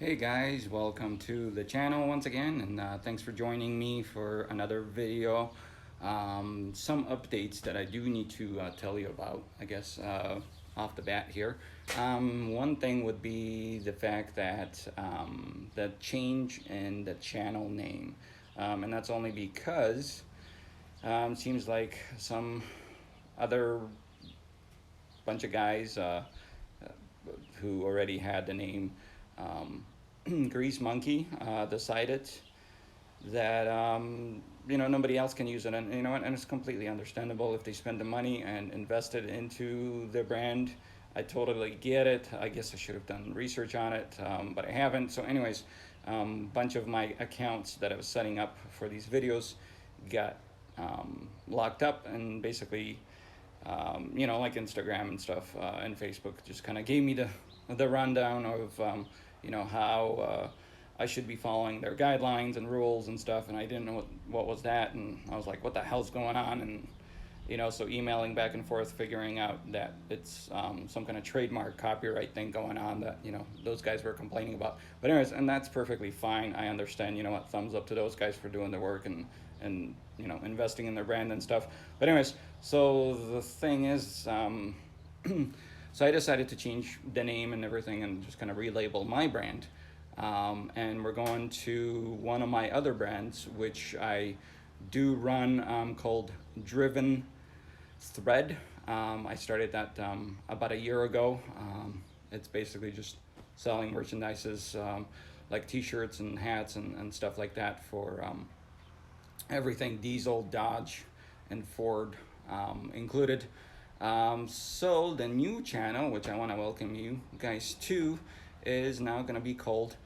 Hey guys, welcome to the channel once again, and thanks for joining me for another video. Some updates that I do need to tell you about, I guess, off the bat here. One thing would be the fact that the change in the channel name, and that's only because seems like some other bunch of guys who already had the name Grease Monkey decided that nobody else can use it, and and it's completely understandable if they spend the money and invest it into their brand. I totally get it. I guess I should have done research on it, but I haven't. So anyways, bunch of my accounts that I was setting up for these videos got locked up, and basically like Instagram and stuff and Facebook just kind of gave me the rundown of how I should be following their guidelines and rules and stuff, and I didn't know what was that, and I was like, what the hell's going on? And so emailing back and forth, figuring out that it's some kind of trademark copyright thing going on that those guys were complaining about. But anyways, and that's perfectly fine. I understand. Thumbs up to those guys for doing their work and investing in their brand and stuff. But anyways, so the thing is, so I decided to change the name and everything and just kind of relabel my brand. And we're going to one of my other brands, which I do run, called Driven Thread. I started that about a year ago. It's basically just selling merchandises like t-shirts and hats and stuff like that for everything Diesel, Dodge, and Ford included. So the new channel, which I want to welcome you guys to, is now going to be called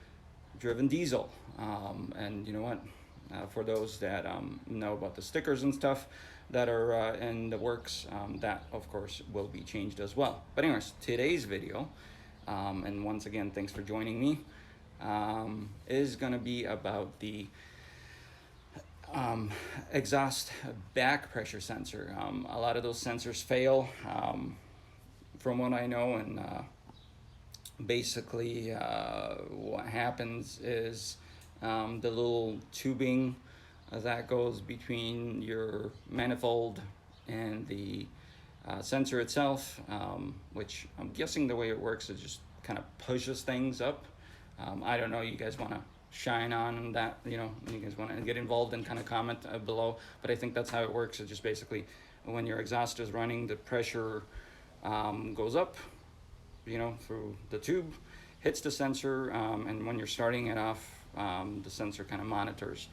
Driven Diesel. And you know what? For those that know about the stickers and stuff that are in the works, that of course will be changed as well. But anyways, today's video, and once again, thanks for joining me, is going to be about the exhaust back pressure sensor. A lot of those sensors fail, from what I know, and basically what happens is the little tubing that goes between your manifold and the sensor itself, which I'm guessing the way it works is just kind of pushes things up. I don't know, you guys want to shine on that, you guys want to get involved and kind of comment below, but I think that's how it works. It's just basically when your exhaust is running, the pressure goes up, through the tube, hits the sensor, and when you're starting it off, the sensor kind of monitors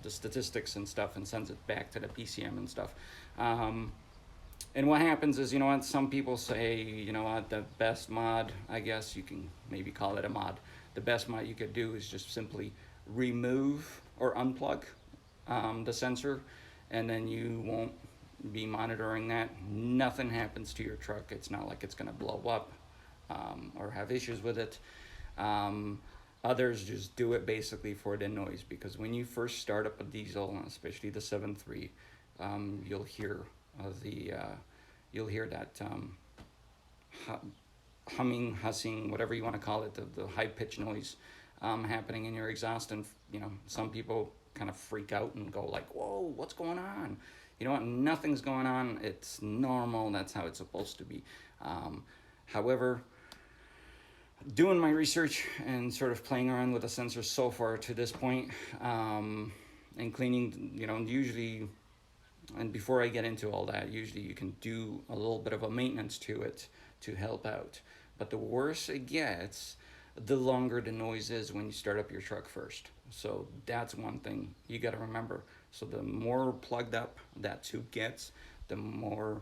the statistics and stuff and sends it back to the PCM and stuff. And what happens is, some people say, the best mod, I guess you can maybe call it a mod, the best mod you could do is just simply remove or unplug the sensor, and then you won't be monitoring that. Nothing happens to your truck. It's not like it's going to blow up or have issues with it. Others just do it basically for the noise, because when you first start up a diesel, especially the 7.3, you'll hear that humming, hussing, whatever you want to call it, the high-pitched noise happening in your exhaust. And some people kind of freak out and go like, whoa, what's going on? You know what? Nothing's going on. It's normal. That's how it's supposed to be. However, doing my research and sort of playing around with the sensors so far to this point, and cleaning, usually, and before I get into all that, usually you can do a little bit of a maintenance to it to help out. But the worse it gets, the longer the noise is when you start up your truck first. So that's one thing you got to remember. So the more plugged up that tube gets, the more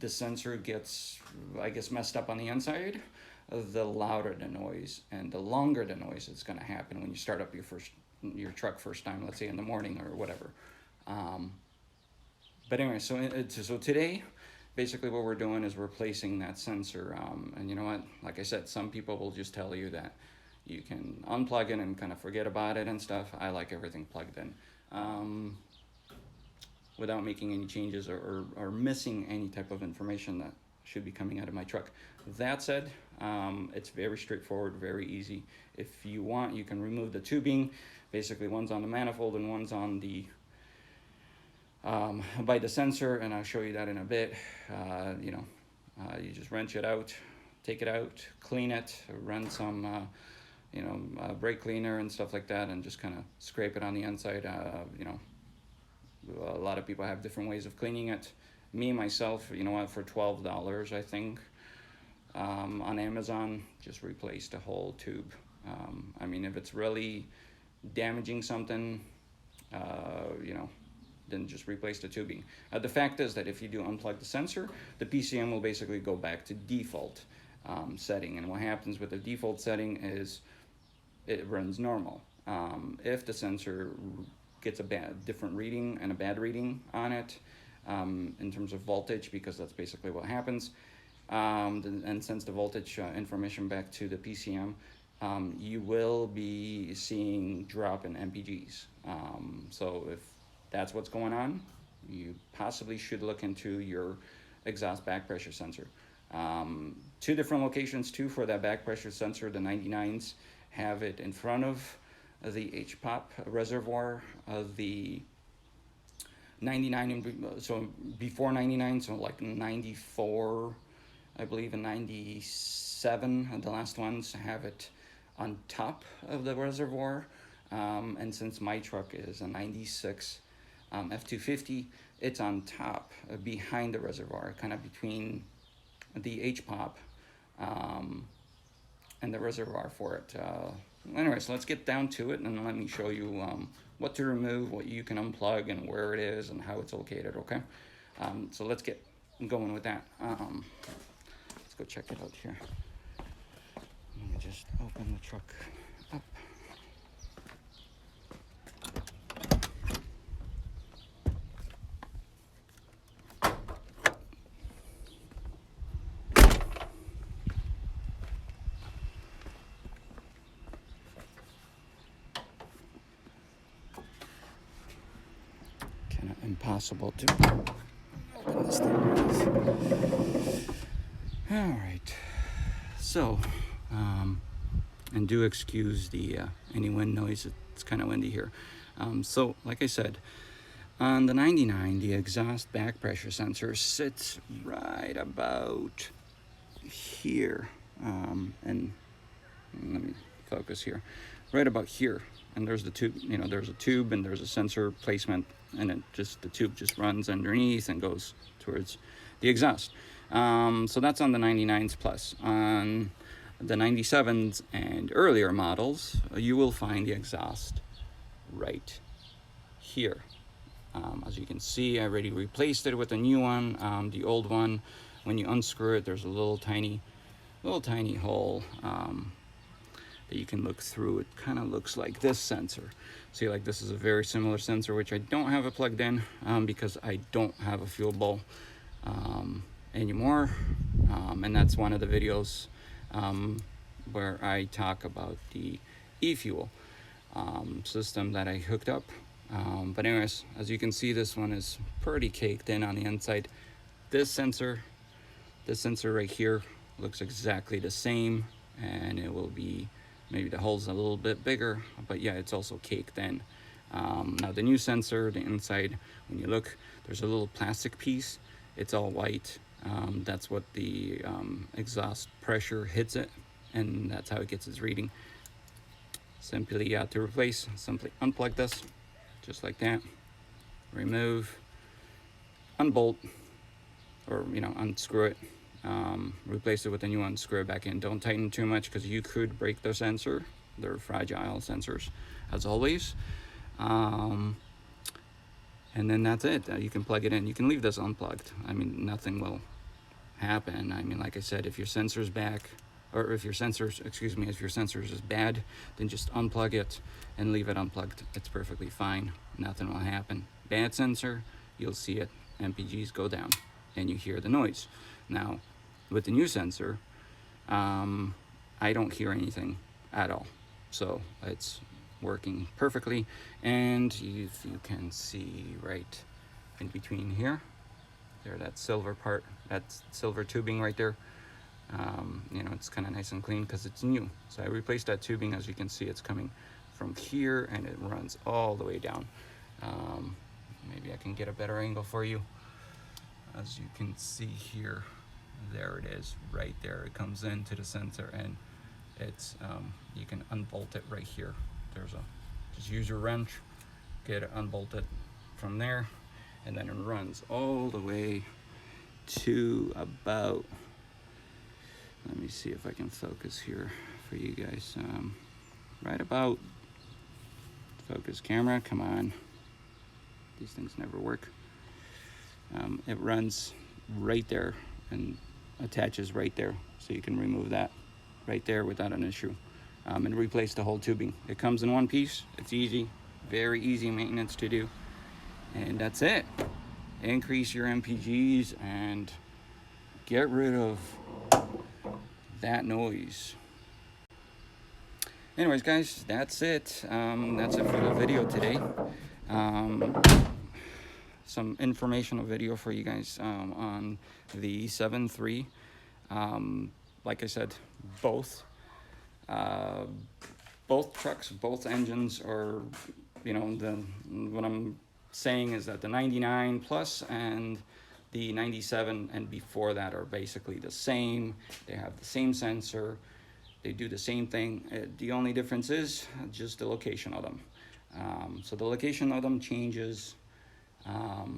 the sensor gets, I guess, messed up on the inside, the louder the noise and the longer the noise is going to happen when you start up your truck first time, let's say in the morning or whatever. But anyway, so today, basically what we're doing is replacing that sensor. And you know what, like I said, some people will just tell you that you can unplug it and kind of forget about it and stuff. I like everything plugged in. without making any changes or missing any type of information that should be coming out of my truck. That said, it's very straightforward, very easy. If you want, you can remove the tubing. Basically, one's on the manifold and one's on the by the sensor, and I'll show you that in a bit. You just wrench it out, take it out, clean it, run some brake cleaner and stuff like that, and just kind of scrape it on the inside. A lot of people have different ways of cleaning it. Me, myself, for $12, I think, on Amazon, just replace the whole tube. I mean, if it's really damaging something, then just replace the tubing. The fact is that if you do unplug the sensor, the PCM will basically go back to default setting. And what happens with the default setting is it runs normal. If the sensor gets a different reading and a bad reading on it in terms of voltage, because that's basically what happens, and sends the voltage information back to the PCM, you will be seeing drop in MPGs. So if that's what's going on, you possibly should look into your exhaust back pressure sensor. Two different locations too for that back pressure sensor. The 99s have it in front of the HPOP reservoir of the 99, so before 99, so like 94, I believe, in 97, the last ones have it on top of the reservoir. And since my truck is a 96 F250, it's on top, behind the reservoir, kind of between the HPOP and the reservoir for it. Anyway, so let's get down to it, and let me show you what to remove, what you can unplug, and where it is, and how it's located, okay? So let's get going with that. Let's go check it out here. Let me just open the truck up. Impossible to open this thing. All right, so and do excuse the any wind noise. It's kind of windy here. So like I said, on the 99, the exhaust back pressure sensor sits right about here, and let me focus here, right about here. And there's the tube, there's a tube and there's a sensor placement, and the tube just runs underneath and goes towards the exhaust. So that's on the 99s plus. On the 97s and earlier models, you will find the exhaust right here. As you can see, I already replaced it with a new one. The old one, when you unscrew it, there's a little tiny hole that you can look through. It kind of looks like this sensor. See, like this is a very similar sensor, which I don't have it plugged in because I don't have a fuel bowl anymore. And that's one of the videos where I talk about the e-fuel system that I hooked up. But anyways, as you can see, this one is pretty caked in on the inside. This sensor right here looks exactly the same, and it will be, maybe the hole's a little bit bigger, but yeah, it's also caked in. Now the new sensor, the inside, when you look, there's a little plastic piece. It's all white. That's what the exhaust pressure hits it, and that's how it gets its reading. Simply to replace, simply unplug this, just like that. Remove, unbolt, or unscrew it. Replace it with a new one, screw it back in. Don't tighten too much because you could break the sensor. They're fragile sensors, as always. And then that's it. You can plug it in. You can leave this unplugged. I mean, nothing will happen. I mean, like I said, if your sensor's back, or if your sensors is bad, then just unplug it and leave it unplugged. It's perfectly fine. Nothing will happen. Bad sensor, you'll see it. MPGs go down, and you hear the noise. Now, with the new sensor, I don't hear anything at all. So it's working perfectly. And if you can see right in between here, there, that silver part, that silver tubing right there. You know, it's kind of nice and clean because it's new. So I replaced that tubing. As you can see, it's coming from here and it runs all the way down. Maybe I can get a better angle for you. As you can see here, there it is, right there. It comes into the center, and it's you can unbolt it right here. There's a, just use your wrench, get it unbolted from there, and then it runs all the way to about, let me see if I can focus here for you guys. Right about, focus camera, come on. These things never work. It runs right there and attaches right there. So you can remove that right there without an issue. And replace the whole tubing. It comes in one piece. It's easy, very easy maintenance to do. And that's it. Increase your MPGs and get rid of that noise. Anyways, guys, that's it. That's it for the video today. Some informational video for you guys on the 7.3. Like I said, both trucks, both engines are, you know, what I'm saying is that the 99 plus and the 97 and before that are basically the same. They have the same sensor. They do the same thing. The only difference is just the location of them. So the location of them changes.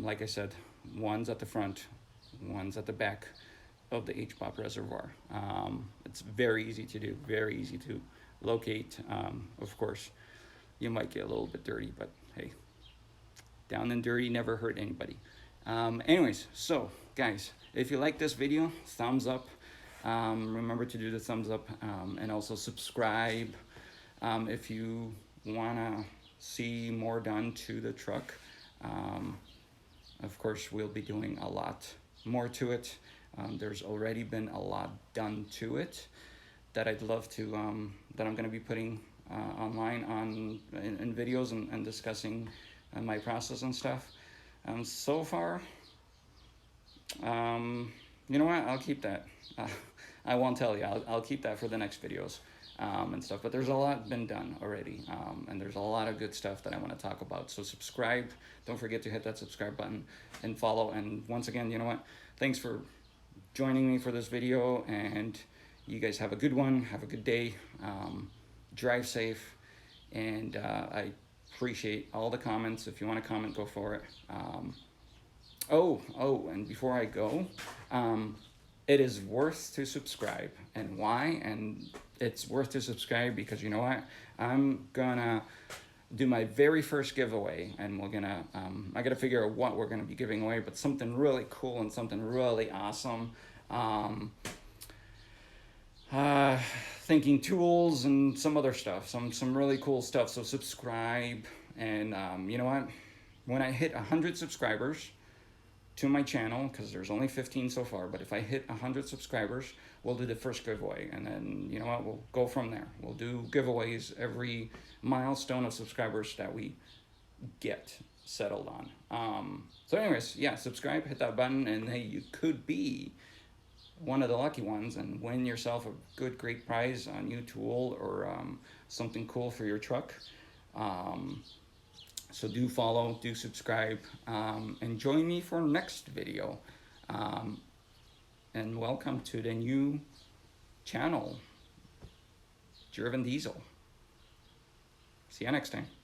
Like I said, one's at the front, one's at the back of the HPOP reservoir. It's very easy to do, very easy to locate. Of course, you might get a little bit dirty, but hey, down and dirty never hurt anybody. Anyways, so guys, if you like this video, thumbs up. Remember to do the thumbs up, and also subscribe if you wanna see more done to the truck. Of course, we'll be doing a lot more to it. There's already been a lot done to it that I'd love to, that I'm going to be putting online in videos and discussing my process and stuff. So far, you know what, I'll keep that. I won't tell you, I'll keep that for the next videos and stuff, but there's a lot been done already, and there's a lot of good stuff that I want to talk about. So subscribe, don't forget to hit that subscribe button and follow. And once again, you know what, thanks for joining me for this video, and you guys have a good one, have a good day, drive safe, and I appreciate all the comments. If you want to comment, go for it. And before I go, it is worth to subscribe. And why? And it's worth to subscribe because, you know what, I'm gonna do my very first giveaway, and we're gonna I gotta figure out what we're gonna be giving away, but something really cool and something really awesome. Thinking tools and some other stuff, some really cool stuff. So subscribe, and you know what, when I hit 100 subscribers to my channel, because there's only 15 so far, but if I hit 100 subscribers, we'll do the first giveaway, and then, you know what, we'll go from there. We'll do giveaways every milestone of subscribers that we get settled on. So anyways, yeah, subscribe, hit that button, and hey, you could be one of the lucky ones and win yourself a good, great prize, a new tool, or something cool for your truck. So do follow, do subscribe, and join me for next video. And welcome to the new channel, Driven Diesel. See you next time.